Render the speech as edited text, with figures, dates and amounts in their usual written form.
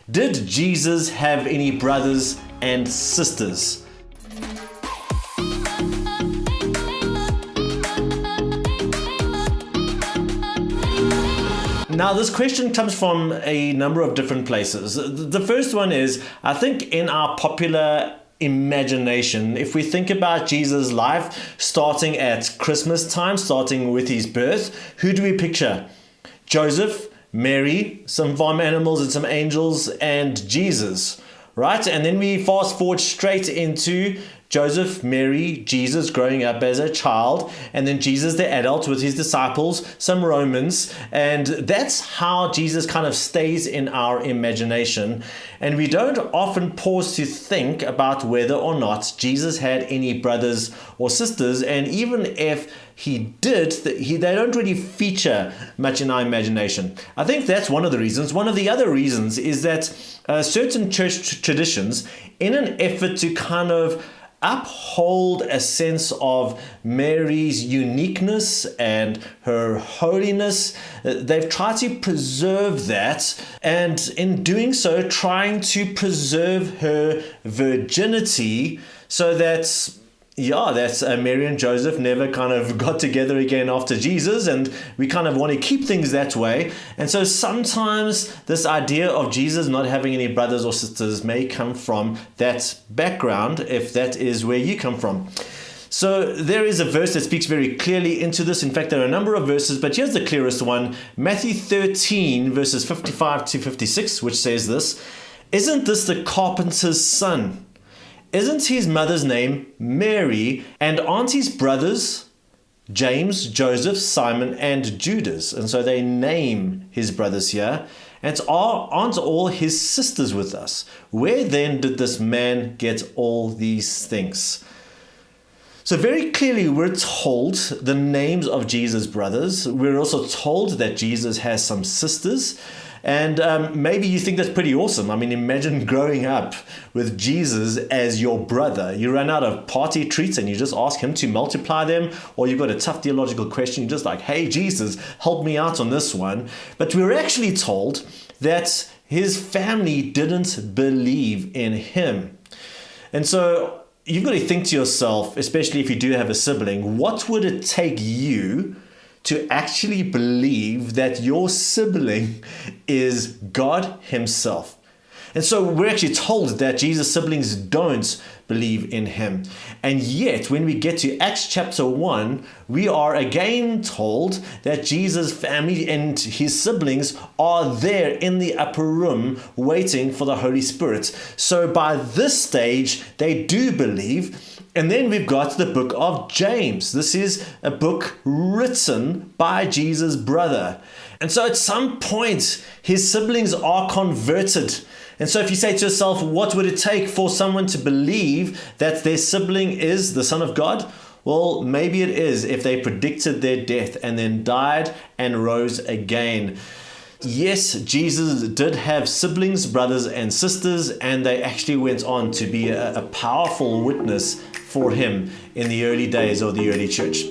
Did Jesus have any brothers and sisters? Now, this question comes from a number of different places. The first one is, I think in our popular imagination, if we think about Jesus' life starting at Christmas time, starting with his birth, who do we picture? Joseph, Mary, some farm animals and some angels, and Jesus, right? And then we fast forward straight into Joseph, Mary, Jesus growing up as a child, and then Jesus the adult with his disciples, some Romans, and that's how Jesus kind of stays in our imagination. And we don't often pause to think about whether or not Jesus had any brothers or sisters, and even if he did, they don't really feature much in our imagination. I think that's one of the reasons. One of the other reasons is that certain church traditions, in an effort to kind of uphold a sense of Mary's uniqueness and her holiness, they've tried to preserve that, and in doing so trying to preserve her virginity, so that Mary and Joseph never kind of got together again after Jesus, and we kind of want to keep things that way. And so sometimes this idea of Jesus not having any brothers or sisters may come from that background, if that is where you come from. So there is a verse that speaks very clearly into this. In fact, there are a number of verses, but here's the clearest one. Matthew 13, verses 55 to 56, which says this: "Isn't this the carpenter's son? Isn't his mother's name Mary? And aren't his brothers James, Joseph, Simon, and Judas?" And so they name his brothers here. "And aren't all his sisters with us? Where then did this man get all these things?" So very clearly we're told the names of Jesus' brothers. We're also told that Jesus has some sisters. And maybe you think that's pretty awesome. I mean, imagine growing up with Jesus as your brother. You run out of party treats and you just ask him to multiply them, or you've got a tough theological question. You're just like, "Hey, Jesus, help me out on this one." But we're actually told that his family didn't believe in him. And so you've got to think to yourself, especially if you do have a sibling, what would it take you to actually believe that your sibling is God himself? And so we're actually told that Jesus' siblings don't believe in him. And yet, when we get to Acts chapter 1, we are again told that Jesus' family and his siblings are there in the upper room waiting for the Holy Spirit. So by this stage, they do believe. And then we've got the book of James. This is a book written by Jesus' brother. And so at some point, his siblings are converted. And so if you say to yourself, what would it take for someone to believe that their sibling is the Son of God? Well, maybe it is if they predicted their death and then died and rose again. Yes, Jesus did have siblings, brothers and sisters, and they actually went on to be a powerful witness for him in the early days of the early church.